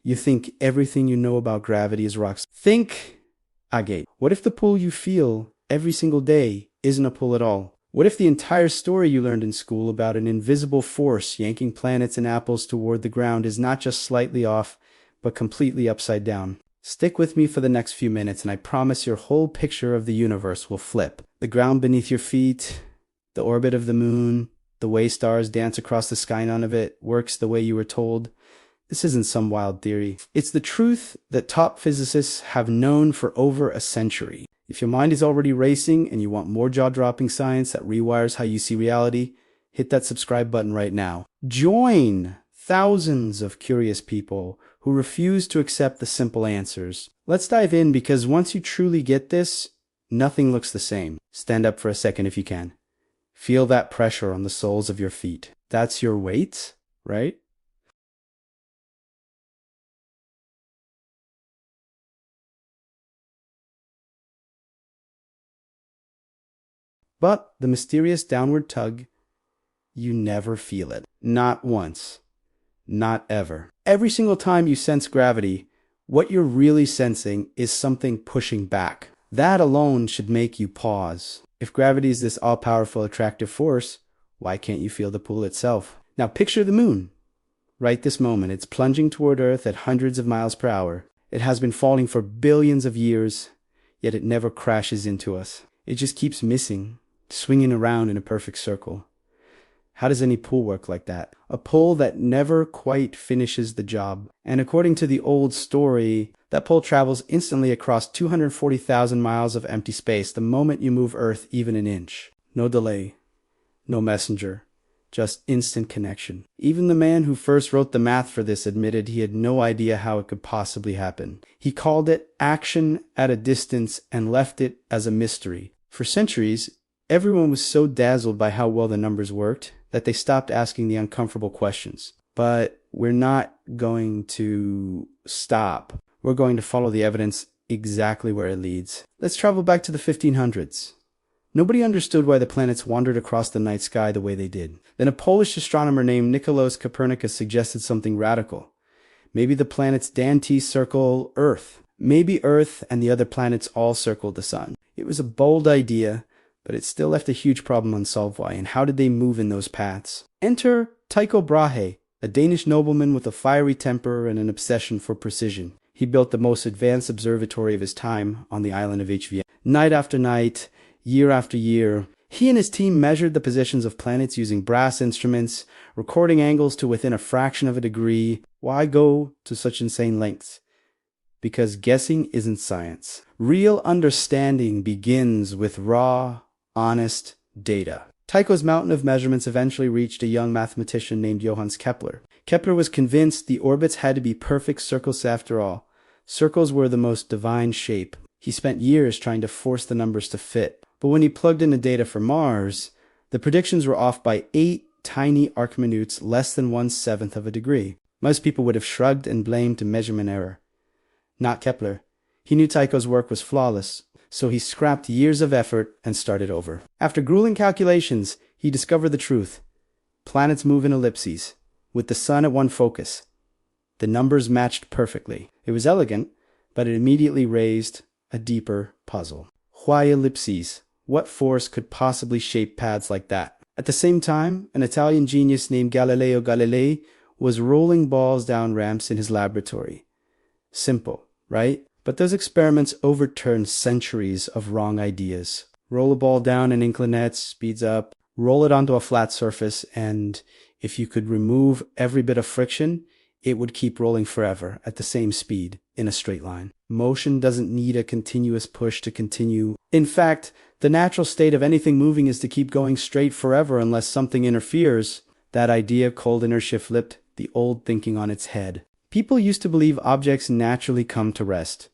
You think everything you know about gravity is rocks. Think agate. What if the pull you feel every single day isn't a pull at all? What if the entire story you learned in school about an invisible force yanking planets and apples toward the ground is not just slightly off, but completely upside down? Stick with me for the next few minutes, and I promise your whole picture of the universe will flip. The ground beneath your feet, the orbit of the moon, the way stars dance across the sky, none of it works the way you were told. This isn't some wild theory. It's the truth that top physicists have known for over a century. If your mind is already racing and you want more jaw-dropping science that rewires how you see reality, hit that subscribe button right now. Join thousands of curious people who refuse to accept the simple answers. Let's dive in, because once you truly get this, nothing looks the same. Stand up for a second if you can. Feel that pressure on the soles of your feet. That's your weight, right? But the mysterious downward tug, you never feel it. Not once. Not ever. Every single time you sense gravity, what you're really sensing is something pushing back. That alone should make you pause. If gravity is this all-powerful attractive force, why can't you feel the pull itself? Now picture the moon. Right this moment, it's plunging toward Earth at hundreds of miles per hour. It has been falling for billions of years, yet it never crashes into us. It just keeps missing, swinging around in a perfect circle. How does any pull work like that? A pull that never quite finishes the job. And according to the old story, that pull travels instantly across 240,000 miles of empty space the moment you move Earth even an inch. No delay, no messenger, just instant connection. Even the man who first wrote the math for this admitted he had no idea how it could possibly happen. He called it action at a distance and left it as a mystery. For centuries, everyone was so dazzled by how well the numbers worked that they stopped asking the uncomfortable questions. But we're not going to stop. We're going to follow the evidence exactly where it leads. Let's travel back to the 1500s. Nobody understood why the planets wandered across the night sky the way they did. Then a Polish astronomer named Nicolaus Copernicus suggested something radical. Maybe the planets Dante circle Earth. Maybe Earth and the other planets all circled the sun. It was a bold idea, but it still left a huge problem unsolved. Why, and how did they move in those paths? Enter Tycho Brahe, a Danish nobleman with a fiery temper and an obsession for precision. He built the most advanced observatory of his time on the island of HVM. Night after night, year after year, he and his team measured the positions of planets using brass instruments, recording angles to within a fraction of a degree. Why go to such insane lengths? Because guessing isn't science. Real understanding begins with raw, honest data. Tycho's mountain of measurements eventually reached a young mathematician named Johannes Kepler. Kepler was convinced the orbits had to be perfect circles after all. Circles were the most divine shape. He spent years trying to force the numbers to fit. But when he plugged in the data for Mars, the predictions were off by 8 tiny arc minutes, less than 1/7 of a degree. Most people would have shrugged and blamed a measurement error. Not Kepler. He knew Tycho's work was flawless, so he scrapped years of effort and started over. After grueling calculations, he discovered the truth. Planets move in ellipses, with the sun at one focus. The numbers matched perfectly. It was elegant, but it immediately raised a deeper puzzle. Why ellipses? What force could possibly shape paths like that? At the same time, an Italian genius named Galileo Galilei was rolling balls down ramps in his laboratory. Simple, right? But those experiments overturned centuries of wrong ideas. Roll a ball down an inclinate, speeds up, roll it onto a flat surface, and if you could remove every bit of friction, it would keep rolling forever at the same speed in a straight line. Motion doesn't need a continuous push to continue. In fact, the natural state of anything moving is to keep going straight forever unless something interferes. That idea, cold inertia, flipped the old thinking on its head. People used to believe objects naturally come to rest.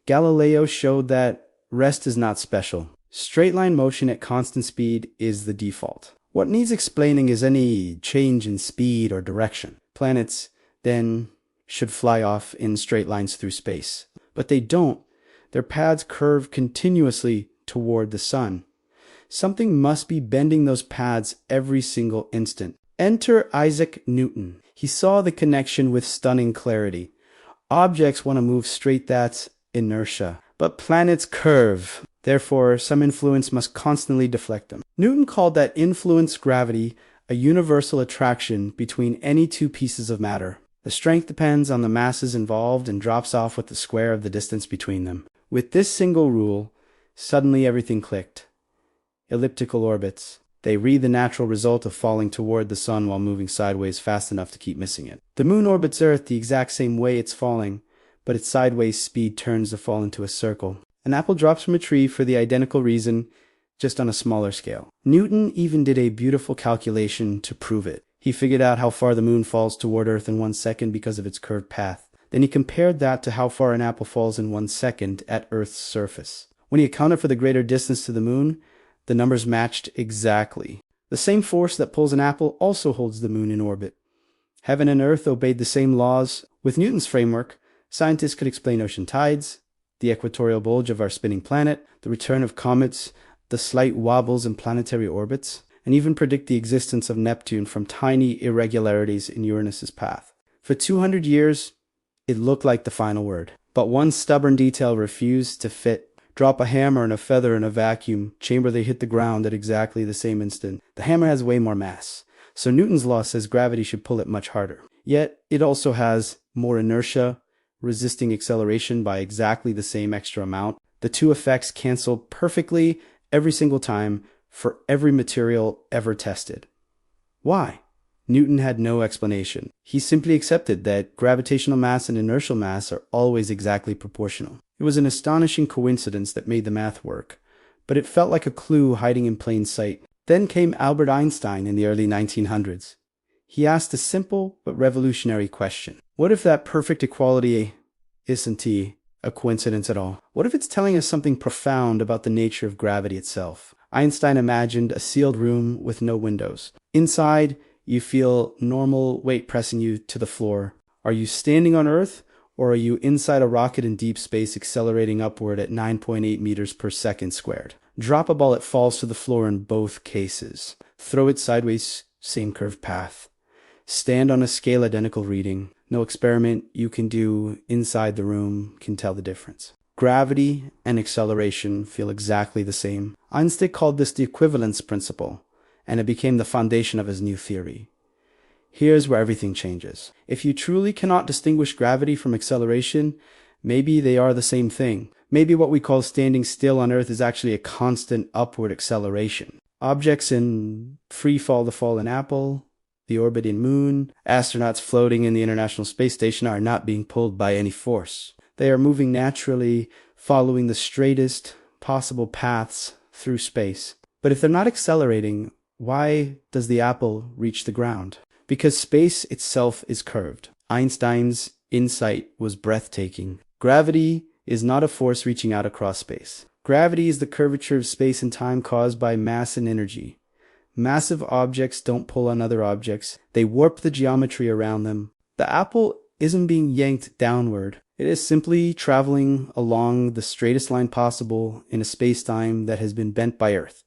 Galileo showed that rest is not special. Straight line motion at constant speed is the default. What needs explaining is any change in speed or direction. Planets, then, should fly off in straight lines through space. But they don't. Their paths curve continuously toward the sun. Something must be bending those paths every single instant. Enter Isaac Newton. He saw the connection with stunning clarity. Objects want to move straight, that's inertia. But planets curve. Therefore, some influence must constantly deflect them. Newton called that influence gravity a universal attraction between any two pieces of matter. The strength depends on the masses involved and drops off with the square of the distance between them. With this single rule, suddenly everything clicked. Elliptical orbits. They read the natural result of falling toward the sun while moving sideways fast enough to keep missing it. The moon orbits Earth the exact same way it's falling, but its sideways speed turns the fall into a circle. An apple drops from a tree for the identical reason, just on a smaller scale. Newton even did a beautiful calculation to prove it. He figured out how far the moon falls toward Earth in 1 second because of its curved path. Then he compared that to how far an apple falls in 1 second at Earth's surface. When he accounted for the greater distance to the moon, the numbers matched exactly. The same force that pulls an apple also holds the moon in orbit. Heaven and Earth obeyed the same laws. With Newton's framework, scientists could explain ocean tides, the equatorial bulge of our spinning planet, the return of comets, the slight wobbles in planetary orbits, and even predict the existence of Neptune from tiny irregularities in Uranus's path. For 200 years, it looked like the final word. But one stubborn detail refused to fit. Drop a hammer and a feather in a vacuum chamber, they hit the ground at exactly the same instant. The hammer has way more mass, so Newton's law says gravity should pull it much harder. Yet, it also has more inertia, resisting acceleration by exactly the same extra amount. The two effects cancel perfectly every single time for every material ever tested. Why? Newton had no explanation. He simply accepted that gravitational mass and inertial mass are always exactly proportional. It was an astonishing coincidence that made the math work, but it felt like a clue hiding in plain sight. Then came Albert Einstein in the early 1900s. He asked a simple but revolutionary question. What if that perfect equality isn't a coincidence at all? What if it's telling us something profound about the nature of gravity itself? Einstein imagined a sealed room with no windows. Inside, you feel normal weight pressing you to the floor. Are you standing on Earth, or are you inside a rocket in deep space accelerating upward at 9.8 meters per second squared? Drop a ball, it falls to the floor in both cases. Throw it sideways, same curved path. Stand on a scale, identical reading. No experiment you can do inside the room can tell the difference. Gravity and acceleration feel exactly the same. Einstein called this the equivalence principle, and it became the foundation of his new theory. Here's where everything changes. If you truly cannot distinguish gravity from acceleration, maybe they are the same thing. Maybe what we call standing still on Earth is actually a constant upward acceleration. Objects in free fall, the fallen apple, the orbiting moon, astronauts floating in the International Space Station are not being pulled by any force. They are moving naturally, following the straightest possible paths through space. But if they're not accelerating, why does the apple reach the ground? Because space itself is curved. Einstein's insight was breathtaking. Gravity is not a force reaching out across space. Gravity is the curvature of space and time caused by mass and energy. Massive objects don't pull on other objects. They warp the geometry around them. The apple isn't being yanked downward. It is simply traveling along the straightest line possible in a space-time that has been bent by Earth.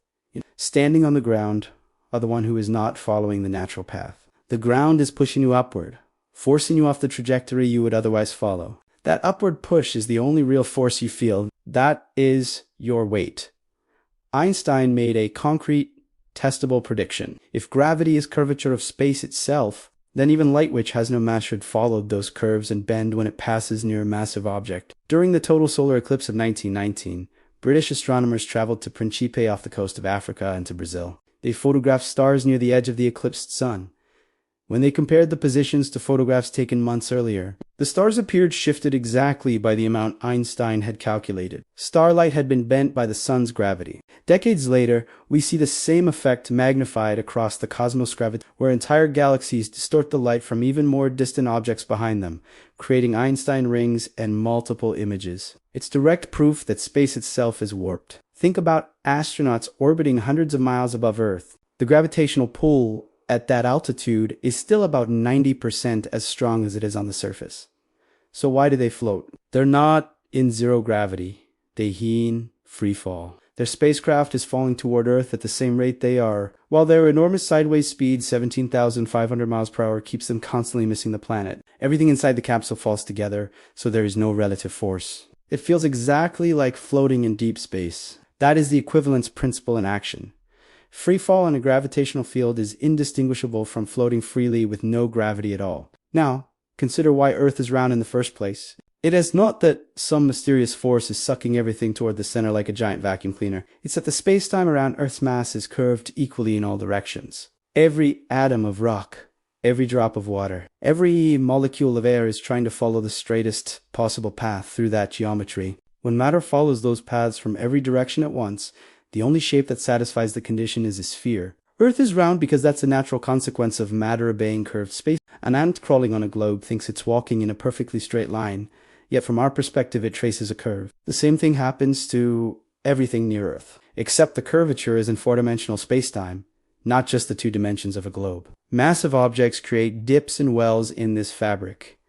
Standing on the ground are the one who is not following the natural path. The ground is pushing you upward, forcing you off the trajectory you would otherwise follow. That upward push is the only real force you feel. That is your weight. Einstein made a concrete, testable prediction. If gravity is curvature of space itself, then even light, which has no mass, should follow those curves and bend when it passes near a massive object. During the total solar eclipse of 1919, British astronomers traveled to Principe off the coast of Africa and to Brazil. They photographed stars near the edge of the eclipsed sun. When they compared the positions to photographs taken months earlier, the stars appeared shifted exactly by the amount Einstein had calculated. Starlight had been bent by the sun's gravity. Decades later, we see the same effect magnified across the cosmos gravity, where entire galaxies distort the light from even more distant objects behind them, creating Einstein rings and multiple images. It's direct proof that space itself is warped. Think about astronauts orbiting hundreds of miles above Earth. The gravitational pull at that altitude is still about 90% as strong as it is on the surface. So why do they float? They're not in zero gravity. They in free fall. Their spacecraft is falling toward Earth at the same rate they are, while their enormous sideways speed, 17,500 miles per hour, keeps them constantly missing the planet. Everything inside the capsule falls together, so there is no relative force. It feels exactly like floating in deep space. That is the equivalence principle in action. Free fall in a gravitational field is indistinguishable from floating freely with no gravity at all. Now, consider why Earth is round in the first place. It is not that some mysterious force is sucking everything toward the center like a giant vacuum cleaner. It's that the spacetime around Earth's mass is curved equally in all directions. Every atom of rock, every drop of water, every molecule of air is trying to follow the straightest possible path through that geometry. When matter follows those paths from every direction at once, the only shape that satisfies the condition is a sphere. Earth is round because that's a natural consequence of matter obeying curved space. An ant crawling on a globe thinks it's walking in a perfectly straight line, yet from our perspective it traces a curve. The same thing happens to everything near Earth, except the curvature is in four-dimensional spacetime, not just the two dimensions of a globe. Massive objects create dips and wells in this fabric.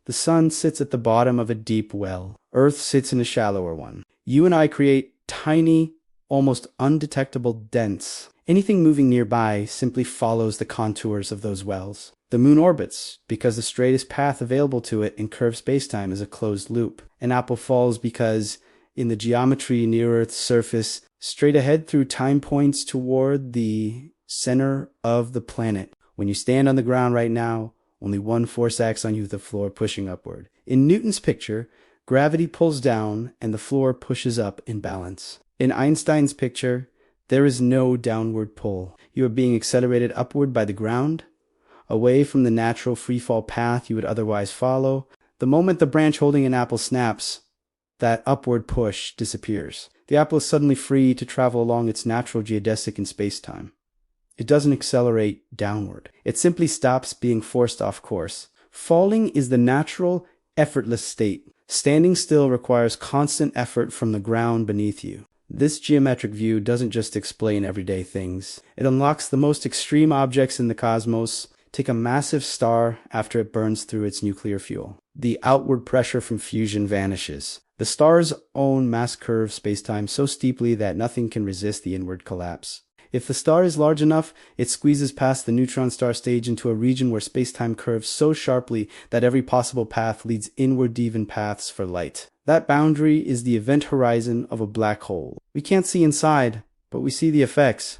The sun sits at the bottom of a deep well. Earth sits in a shallower one. You and I create tiny, almost undetectable dents. Anything moving nearby simply follows the contours of those wells. The moon orbits because the straightest path available to it in curved spacetime is a closed loop. An apple falls because, in the geometry near Earth's surface, straight ahead through time points toward the center of the planet. When you stand on the ground right now, only one force acts on you, the floor pushing upward. In Newton's picture, gravity pulls down and the floor pushes up in balance. In Einstein's picture, there is no downward pull. You are being accelerated upward by the ground, away from the natural freefall path you would otherwise follow. The moment the branch holding an apple snaps, that upward push disappears. The apple is suddenly free to travel along its natural geodesic in spacetime. It doesn't accelerate downward. It simply stops being forced off course. Falling is the natural, effortless state. Standing still requires constant effort from the ground beneath you. This geometric view doesn't just explain everyday things. It unlocks the most extreme objects in the cosmos. Take a massive star after it burns through its nuclear fuel. The outward pressure from fusion vanishes. The star's own mass curves spacetime so steeply that nothing can resist the inward collapse. If the star is large enough, it squeezes past the neutron star stage into a region where spacetime curves so sharply that every possible path leads inward even paths for light. That boundary is the event horizon of a black hole. We can't see inside, but we see the effects.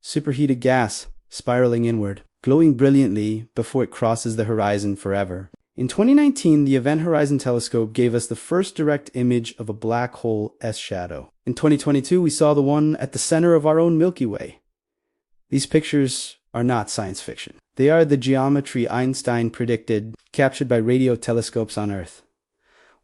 Superheated gas, spiraling inward, glowing brilliantly before it crosses the horizon forever. In 2019, the Event Horizon Telescope gave us the first direct image of a black hole S-shadow. In 2022, we saw the one at the center of our own Milky Way. These pictures are not science fiction. They are the geometry Einstein predicted, captured by radio telescopes on Earth.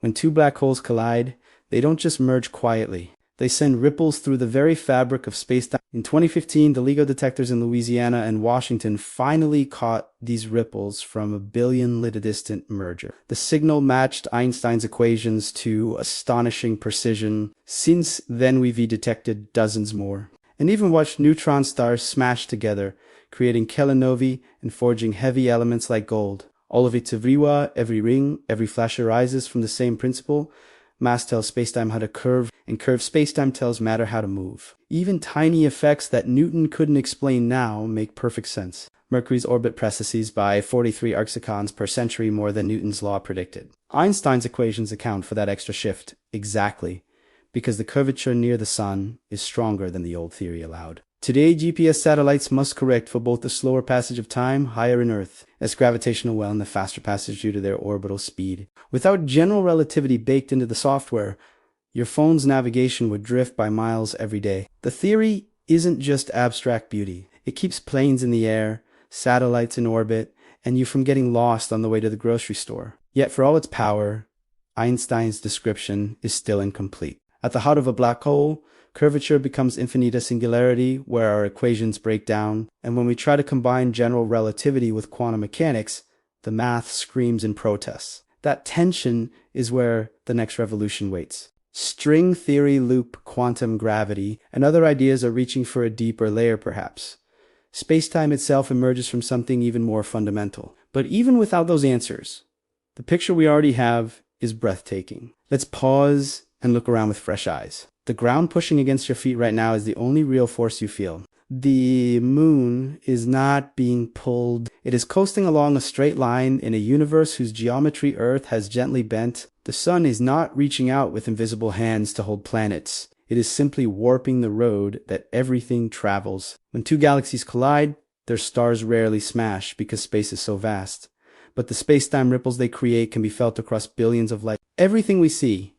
When two black holes collide, they don't just merge quietly. They send ripples through the very fabric of space-time. In 2015, the LIGO detectors in Louisiana and Washington finally caught these ripples from a billion-lit-distant merger. The signal matched Einstein's equations to astonishing precision. Since then, we've detected dozens more. And even watched neutron stars smash together, creating kilonova and forging heavy elements like gold. All of it's everywhere, every ring, every flash arises from the same principle. Mass tells spacetime how to curve, and curved spacetime tells matter how to move. Even tiny effects that Newton couldn't explain now make perfect sense. Mercury's orbit precesses by 43 arcsecons per century more than Newton's law predicted. Einstein's equations account for that extra shift exactly, because the curvature near the sun is stronger than the old theory allowed. Today, GPS satellites must correct for both the slower passage of time higher in Earth, as gravitational well, and the faster passage due to their orbital speed. Without general relativity baked into the software, your phone's navigation would drift by miles every day. The theory isn't just abstract beauty. It keeps planes in the air, satellites in orbit, and you from getting lost on the way to the grocery store. Yet for all its power, Einstein's description is still incomplete. At the heart of a black hole, curvature becomes infinita singularity, where our equations break down, and when we try to combine general relativity with quantum mechanics, the math screams in protest. That tension is where the next revolution waits. String theory, loop, quantum gravity, and other ideas are reaching for a deeper layer perhaps. Spacetime itself emerges from something even more fundamental. But even without those answers, the picture we already have is breathtaking. Let's pause and look around with fresh eyes. The ground pushing against your feet right now is the only real force you feel. The moon is not being pulled. It is coasting along a straight line in a universe whose geometry Earth has gently bent. The sun is not reaching out with invisible hands to hold planets. It is simply warping the road that everything travels. When two galaxies collide, their stars rarely smash because space is so vast. But the space-time ripples they create can be felt across billions of light. Everything we see,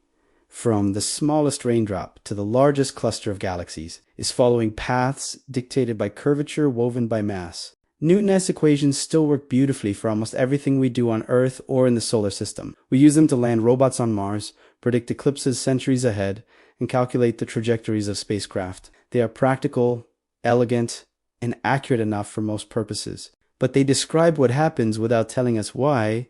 from the smallest raindrop to the largest cluster of galaxies, is following paths dictated by curvature woven by mass. Newton's equations still work beautifully for almost everything we do on Earth or in the solar system. We use them to land robots on Mars, predict eclipses centuries ahead, and calculate the trajectories of spacecraft. They are practical, elegant, and accurate enough for most purposes. But they describe what happens without telling us why.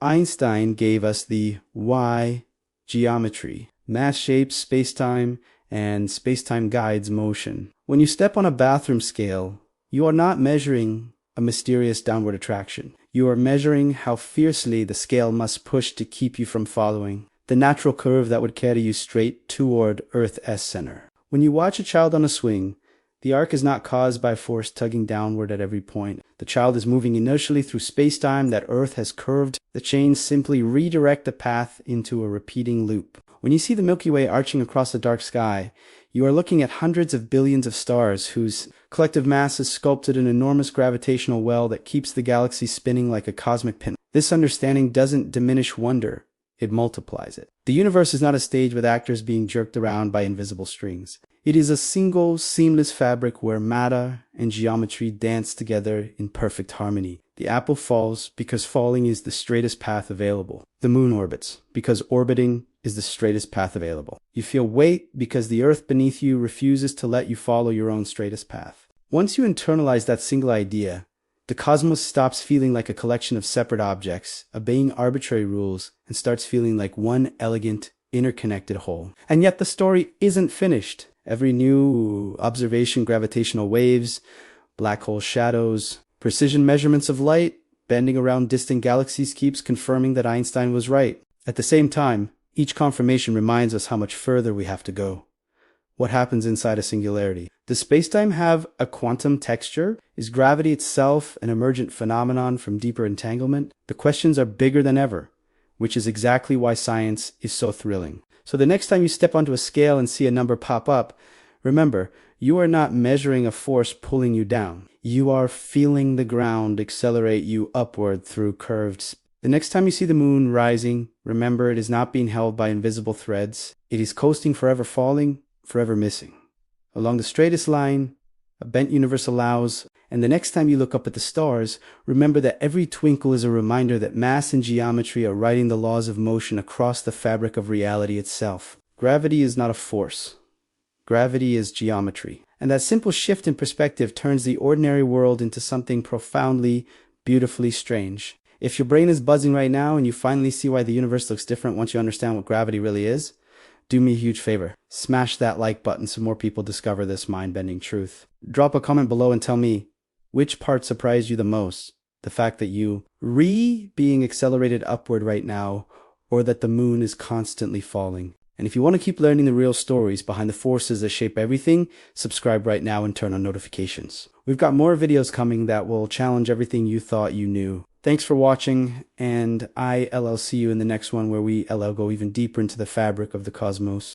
Einstein gave us the why geometry. Mass shapes space-time, and space-time guides motion. When you step on a bathroom scale, you are not measuring a mysterious downward attraction. You are measuring how fiercely the scale must push to keep you from following the natural curve that would carry you straight toward Earth's center. When you watch a child on a swing, the arc is not caused by force tugging downward at every point. The child is moving inertially through space-time that Earth has curved. The chains simply redirect the path into a repeating loop. When you see the Milky Way arching across the dark sky, you are looking at hundreds of billions of stars whose collective mass has sculpted an enormous gravitational well that keeps the galaxy spinning like a cosmic pin. This understanding doesn't diminish wonder, it multiplies it. The universe is not a stage with actors being jerked around by invisible strings. It is a single, seamless fabric where matter and geometry dance together in perfect harmony. The apple falls because falling is the straightest path available. The moon orbits because orbiting is the straightest path available. You feel weight because the Earth beneath you refuses to let you follow your own straightest path. Once you internalize that single idea, the cosmos stops feeling like a collection of separate objects, obeying arbitrary rules, and starts feeling like one elegant, interconnected whole. And yet the story isn't finished. Every new observation, gravitational waves, black hole shadows, precision measurements of light, bending around distant galaxies keeps confirming that Einstein was right. At the same time, each confirmation reminds us how much further we have to go. What happens inside a singularity? Does spacetime have a quantum texture? Is gravity itself an emergent phenomenon from deeper entanglement? The questions are bigger than ever, which is exactly why science is so thrilling. So the next time you step onto a scale and see a number pop up, remember, you are not measuring a force pulling you down. You are feeling the ground accelerate you upward through curved space. The next time you see the moon rising, remember it is not being held by invisible threads. It is coasting, forever falling, forever missing. Along the straightest line, a bent universe allows. And the next time you look up at the stars, remember that every twinkle is a reminder that mass and geometry are writing the laws of motion across the fabric of reality itself. Gravity is not a force. Gravity is geometry. And that simple shift in perspective turns the ordinary world into something profoundly, beautifully strange. If your brain is buzzing right now and you finally see why the universe looks different once you understand what gravity really is, do me a huge favor. Smash that like button so more people discover this mind-bending truth. Drop a comment below and tell me, which part surprised you the most? The fact that you being accelerated upward right now, or that the moon is constantly falling? And if you want to keep learning the real stories behind the forces that shape everything, subscribe right now and turn on notifications. We've got more videos coming that will challenge everything you thought you knew. Thanks for watching, and I'll see you in the next one where we go even deeper into the fabric of the cosmos.